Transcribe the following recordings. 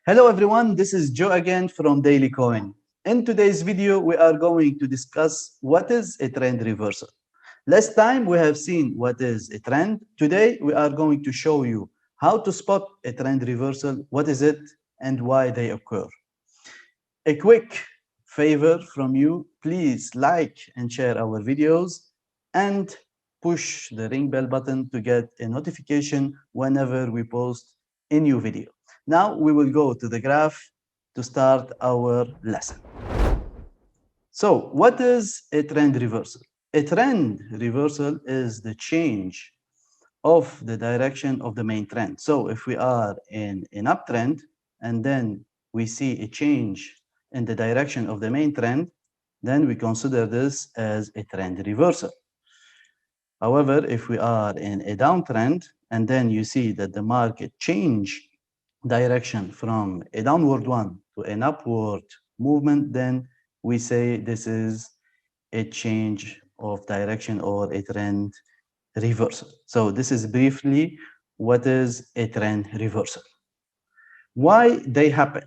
Hello everyone, this is Joe again from DailyCoin. In today's video, we are going to discuss what is a trend reversal. Last time we have seen what is a trend. Today we are going to show you how to spot a trend reversal, what is it, and why they occur. A quick favor from you, please like and share our videos and push the ring bell button to get a notification whenever we post a new video. Now we will go to the graph to start our lesson. So what is a trend reversal? A trend reversal is the change of the direction of the main trend. So if we are in an uptrend and then we see a change in the direction of the main trend, then we consider this as a trend reversal. However, if we are in a downtrend and then you see that the market change direction from a downward one to an upward movement, then we say this is a change of direction or a trend reversal. So this is briefly what is a trend reversal. Why they happen?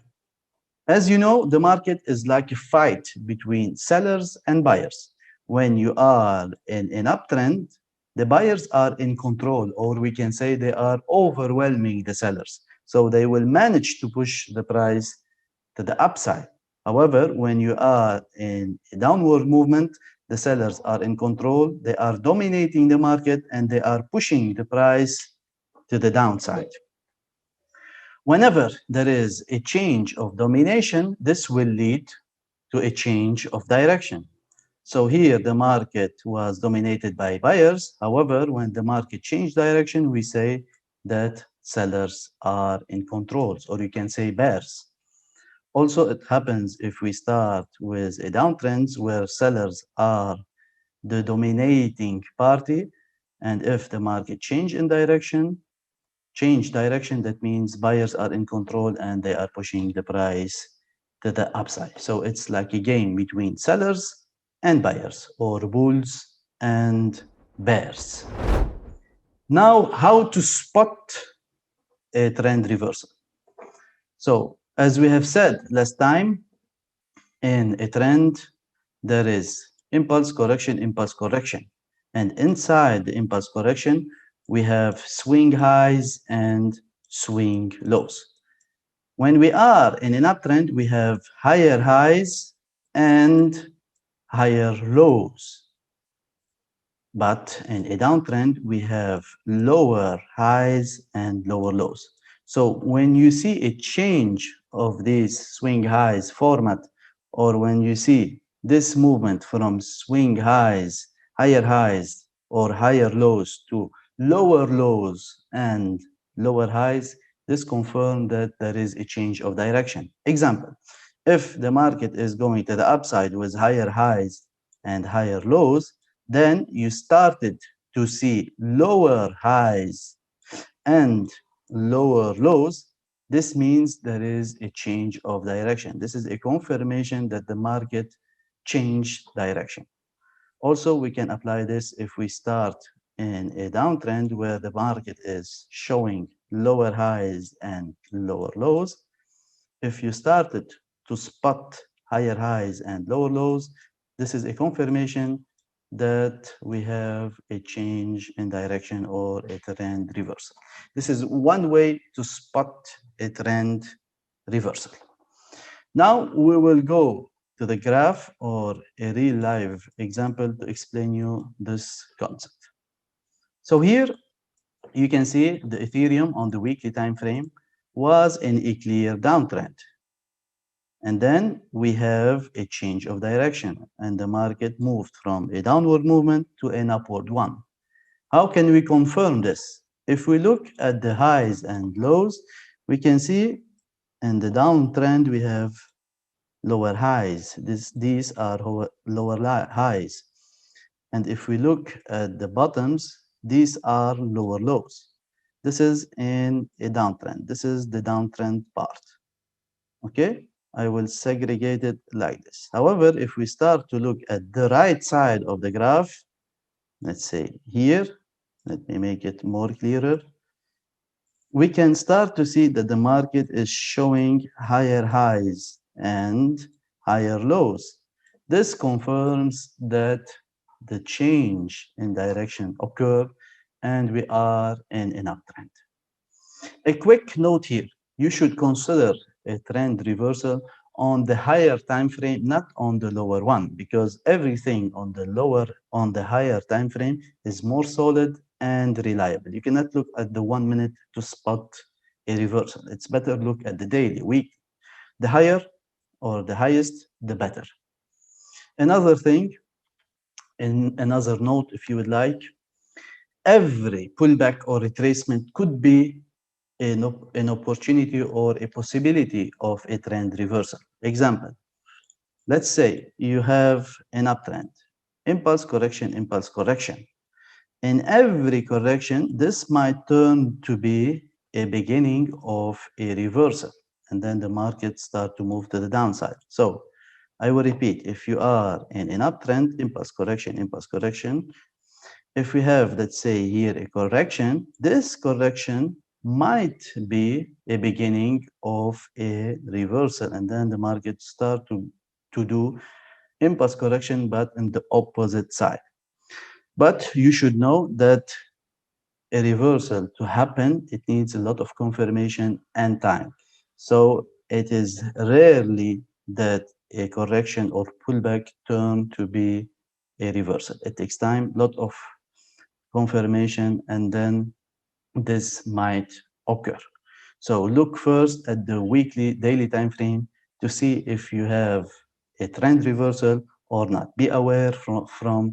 As you know, the market is like a fight between sellers and buyers. When you are in an uptrend, the buyers are in control, or we can say they are overwhelming the sellers. So they will manage to push the price to the upside. However, when you are in a downward movement, the sellers are in control, they are dominating the market, and they are pushing the price to the downside. Whenever there is a change of domination, this will lead to a change of direction. So here the market was dominated by buyers. However, when the market changed direction, we say that sellers are in controls, or you can say bears. Also, it happens if we start with a downtrend where sellers are the dominating party, and if the market change direction, that means buyers are in control and they are pushing the price to the upside. So it's like a game between sellers and buyers, or bulls and bears. Now, how to spot a trend reversal? So as we have said last time, in a trend, there is impulse correction. And inside the impulse correction, we have swing highs and swing lows. When we are in an uptrend, we have higher highs and higher lows. But in a downtrend, we have lower highs and lower lows. So when you see a change of this swing highs format, or when you see this movement from swing highs, higher highs, or higher lows to lower lows and lower highs, this confirms that there is a change of direction. Example, if the market is going to the upside with higher highs and higher lows, then you started to see lower highs and lower lows. This means there is a change of direction. This is a confirmation that the market changed direction. Also, we can apply this if we start in a downtrend where the market is showing lower highs and lower lows. If you started to spot higher highs and lower lows, this is a confirmation that we have a change in direction or a trend reversal. This is one way to spot a trend reversal. Now we will go to the graph or a real live example to explain you this concept. So here you can see the Ethereum on the weekly time frame was in a clear downtrend. And then we have a change of direction, and the market moved from a downward movement to an upward one. How can we confirm this? If we look at the highs and lows, we can see in the downtrend we have lower highs. These are lower highs. And if we look at the bottoms, these are lower lows. This is in a downtrend. This is the downtrend part. Okay? I will segregate it like this. However, if we start to look at the right side of the graph, let's say here, let me make it more clearer. we can start to see that the market is showing higher highs and higher lows. This confirms that the change in direction occurred and we are in an uptrend. A quick note here, you should consider a trend reversal on the higher time frame, not on the lower one, because everything on the higher time frame is more solid and reliable. You cannot look at the 1 minute to spot a reversal. It's better look at the daily, week. The higher or the highest, the better. Another thing, in another note, if you would like, every pullback or retracement could be an opportunity or a possibility of a trend reversal. Example, let's say you have an uptrend, impulse correction, impulse correction. In every correction, this might turn to be a beginning of a reversal, and then the market start to move to the downside. So I will repeat, if you are in an uptrend, impulse correction, if we have, let's say here, a correction, this correction might be a beginning of a reversal, and then the market start to do impulse correction, but in the opposite side. But you should know that a reversal to happen, it needs a lot of confirmation and time. So it is rarely that a correction or pullback turn to be a reversal. It takes time, lot of confirmation, and then this might occur. So look first at the weekly, daily time frame to see if you have a trend reversal or not. Be aware from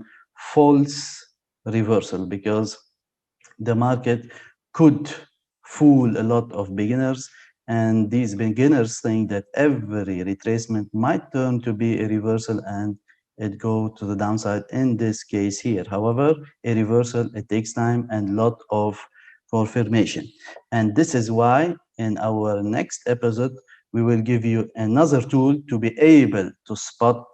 false reversal, because the market could fool a lot of beginners, and these beginners think that every retracement might turn to be a reversal and it go to the downside in this case here. However, a reversal, it takes time and lot of confirmation. And this is why in our next episode, we will give you another tool to be able to spot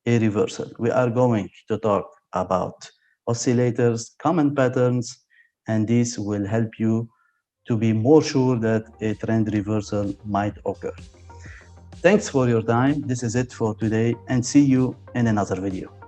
a reversal. We are going to talk about oscillators, common patterns, and this will help you to be more sure that a trend reversal might occur. Thanks for your time. This is it for today, and see you in another video.